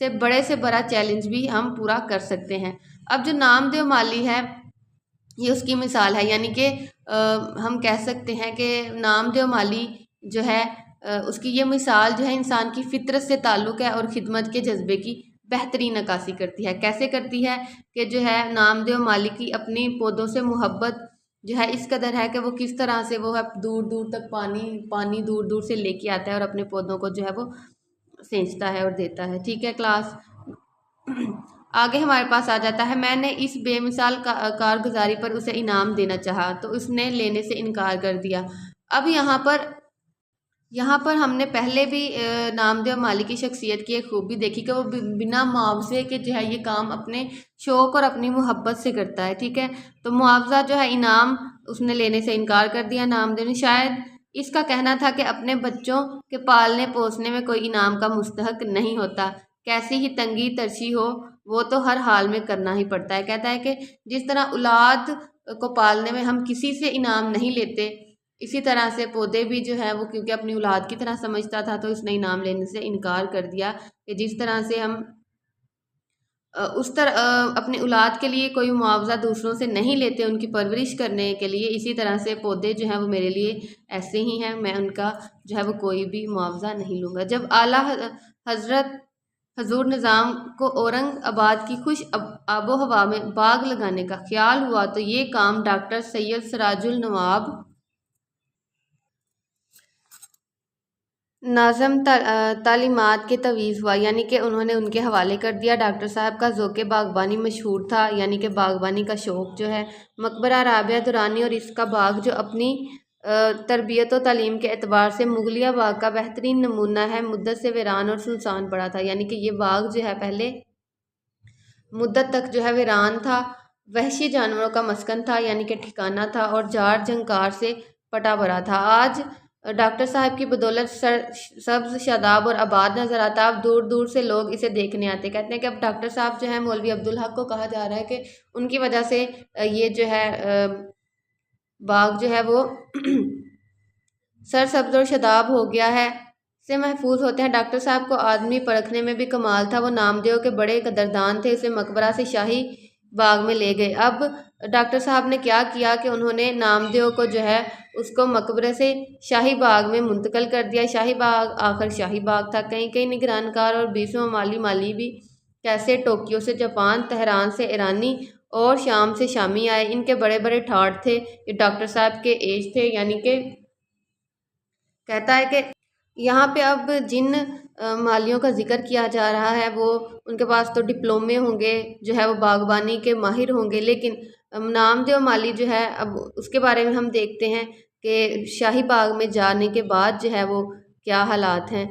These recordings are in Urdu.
سے بڑا چیلنج بھی ہم پورا کر سکتے ہیں۔ اب جو نامدیو مالی ہے یہ اس کی مثال ہے، یعنی کہ ہم کہہ سکتے ہیں کہ نامدیو مالی جو ہے اس کی یہ مثال جو ہے انسان کی فطرت سے تعلق ہے اور خدمت کے جذبے کی بہترین عکاسی کرتی ہے۔ کیسے کرتی ہے کہ جو ہے نامدیو مالی کی اپنی پودوں سے محبت جو ہے اس قدر ہے کہ وہ کس طرح سے وہ دور دور تک پانی دور دور سے لے کے آتا ہے اور اپنے پودوں کو جو ہے وہ سینچتا ہے اور دیتا ہے۔ ٹھیک ہے کلاس، آگے ہمارے پاس آ جاتا ہے، میں نے اس بے مثال کارگزاری پر اسے انعام دینا چاہا تو اس نے لینے سے انکار کر دیا۔ اب یہاں پر ہم نے پہلے بھی نامدیو مالی کی شخصیت کی ایک خوبی دیکھی کہ وہ بنا معاوضے کے جو ہے یہ کام اپنے شوق اور اپنی محبت سے کرتا ہے۔ ٹھیک ہے، تو معاوضہ جو ہے انعام اس نے لینے سے انکار کر دیا نامدیو نے۔ شاید اس کا کہنا تھا کہ اپنے بچوں کے پالنے پوسنے میں کوئی انعام کا مستحق نہیں ہوتا، کیسی ہی تنگی ترشی ہو وہ تو ہر حال میں کرنا ہی پڑتا ہے۔ کہتا ہے کہ جس طرح اولاد کو پالنے میں ہم کسی سے انعام نہیں لیتے، اسی طرح سے پودے بھی جو ہے وہ کیونکہ اپنی اولاد کی طرح سمجھتا تھا تو اس نے انعام لینے سے انکار کر دیا کہ جس طرح سے ہم اس طرح اپنی اولاد کے لیے کوئی معاوضہ دوسروں سے نہیں لیتے ان کی پرورش کرنے کے لیے، اسی طرح سے پودے جو ہیں وہ میرے لیے ایسے ہی ہیں، میں ان کا جو ہے وہ کوئی بھی معاوضہ نہیں لوں گا۔ جب اعلیٰ حضرت حضور نظام کو اورنگ آباد کی خوش آب و ہوا میں باغ لگانے کا خیال ہوا تو یہ کام ڈاکٹر سید سراج النواب ناظم تعلیمات کے تویز ہوا، یعنی کہ انہوں نے ان کے حوالے کر دیا۔ ڈاکٹر صاحب کا ذوق باغبانی مشہور تھا، یعنی کہ باغبانی کا شوق جو ہے۔ مقبرہ رابعہ درانی اور اس کا باغ جو اپنی تربیت و تعلیم کے اعتبار سے مغلیہ باغ کا بہترین نمونہ ہے، مدت سے ویران اور سنسان پڑا تھا، یعنی کہ یہ باغ جو ہے پہلے مدت تک جو ہے ویران تھا، وحشی جانوروں کا مسکن تھا، یعنی کہ ٹھکانہ تھا، اور جاڑ جھنکار سے پٹا بھرا تھا۔ آج ڈاکٹر صاحب کی بدولت سبز شاداب اور آباد نظر آتا، اب دور دور سے لوگ اسے دیکھنے آتے۔ کہتے ہیں کہ اب ڈاکٹر صاحب جو ہے مولوی عبدالحق کو کہا جا رہا ہے کہ ان کی وجہ سے یہ جو ہے باغ جو ہے وہ سرسبز اور شاداب ہو گیا ہے، سے محفوظ ہوتے ہیں۔ ڈاکٹر صاحب کو آدمی پرکھنے میں بھی کمال تھا، وہ نامدیو کے بڑے قدردان تھے، اسے مقبرہ سے شاہی باغ میں لے گئے۔ اب ڈاکٹر صاحب نے کیا کیا کہ انہوں نے نامدیو کو جو ہے اس کو مقبرے سے شاہی باغ میں منتقل کر دیا۔ شاہی باغ آخر شاہی باغ تھا۔ کئی نگران کار اور 20 مالی بھی کیسے ٹوکیو سے جاپان، تہران سے ایرانی اور شام سے شامی آئے، ان کے بڑے بڑے ٹھاٹ تھے، یہ ڈاکٹر صاحب کے ایج تھے، یعنی کہ کہتا ہے کہ یہاں پہ اب جن مالیوں کا ذکر کیا جا رہا ہے وہ ان کے پاس تو ڈپلومے ہوں گے، جو ہے وہ باغبانی کے ماہر ہوں گے، لیکن نامدیو مالی جو ہے اب اس کے بارے میں ہم دیکھتے ہیں کہ شاہی باغ میں جانے کے بعد جو ہے وہ کیا حالات ہیں۔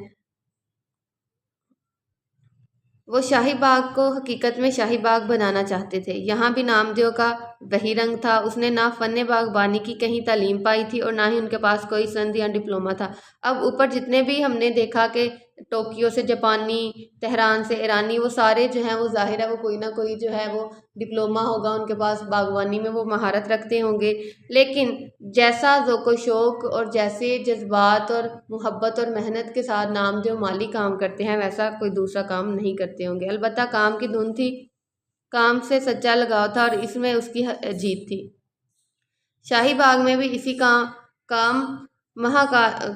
وہ شاہی باغ کو حقیقت میں شاہی باغ بنانا چاہتے تھے، یہاں بھی نامدیو کا وہی رنگ تھا، اس نے نہ فن باغبانی کی کہیں تعلیم پائی تھی اور نہ ہی ان کے پاس کوئی سند یا ڈپلومہ تھا۔ اب اوپر جتنے بھی ہم نے دیکھا کہ ٹوکیو سے جاپانی، تہران سے ایرانی، وہ سارے جو ہیں وہ ظاہر ہے وہ کوئی نہ کوئی جو ہے وہ ڈپلومہ ہوگا ان کے پاس، باغبانی میں وہ مہارت رکھتے ہوں گے، لیکن جیسا ذوق و شوق اور جیسے جذبات اور محبت اور محنت کے ساتھ نامدیو مالی کام کرتے ہیں ویسا کوئی دوسرا کام نہیں کرتے ہوں گے۔ البتہ کام کی دھن تھی، کام سے سچا لگاؤ تھا اور اس میں اس کی جیت تھی۔ شاہی باغ میں بھی اسی کام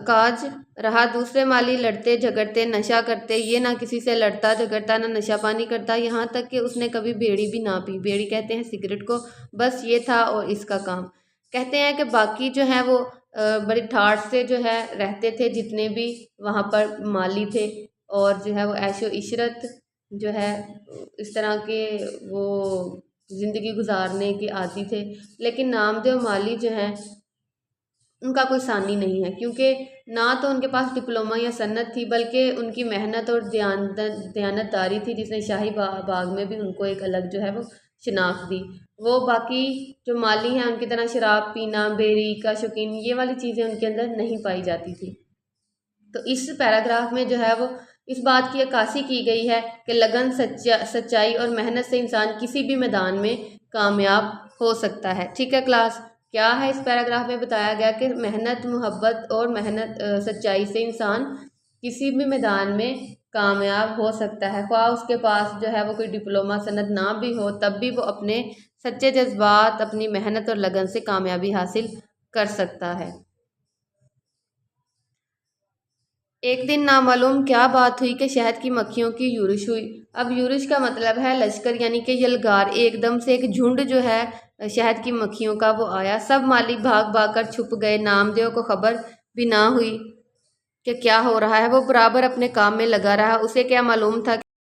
کاج رہا، دوسرے مالی لڑتے جھگڑتے نشہ کرتے، یہ نہ کسی سے لڑتا جھگڑتا نہ نشہ پانی کرتا، یہاں تک کہ اس نے کبھی بیڑی بھی نہ پی، بیڑی کہتے ہیں سگریٹ کو، بس یہ تھا اور اس کا کام۔ کہتے ہیں کہ باقی جو ہیں وہ بڑی ٹھاٹ سے جو ہے رہتے تھے جتنے بھی وہاں پر مالی تھے، اور جو ہے وہ عیش و عشرت جو ہے اس طرح کے وہ زندگی گزارنے کے عادی تھے، لیکن نامدیو مالی جو ہیں ان کا کوئی ثانی نہیں ہے، کیونکہ نہ تو ان کے پاس ڈپلومہ یا سند تھی بلکہ ان کی محنت اور دیانتداری تھی، جس نے شاہی باغ میں بھی ان کو ایک الگ جو ہے وہ شناخت دی۔ وہ باقی جو مالی ہیں ان کی طرح شراب پینا، بیڑی کا شوقین، یہ والی چیزیں ان کے اندر نہیں پائی جاتی تھی۔ تو اس پیراگراف میں جو ہے وہ اس بات کی عکاسی کی گئی ہے کہ لگن، سچائی اور محنت سے انسان کسی بھی میدان میں کامیاب ہو سکتا ہے۔ ٹھیک ہے کلاس، کیا ہے اس پیراگراف میں بتایا گیا کہ محنت، محبت اور سچائی سے انسان کسی بھی میدان میں کامیاب ہو سکتا ہے، خواہ اس کے پاس جو ہے وہ کوئی ڈپلومہ سند نہ بھی ہو، تب بھی وہ اپنے سچے جذبات، اپنی محنت اور لگن سے کامیابی حاصل کر سکتا ہے۔ ایک دن نامعلوم کیا بات ہوئی کہ شہد کی مکھیوں کی یورش ہوئی۔ اب یورش کا مطلب ہے لشکر یعنی کہ یلغار۔ ایک دم سے ایک جھنڈ جو ہے شہد کی مکھیوں کا وہ آیا، سب مالی بھاگ بھاگ کر چھپ گئے، نامدیو کو خبر بھی نہ ہوئی کہ کیا ہو رہا ہے۔ وہ برابر اپنے کام میں لگا رہا، اسے کیا معلوم تھا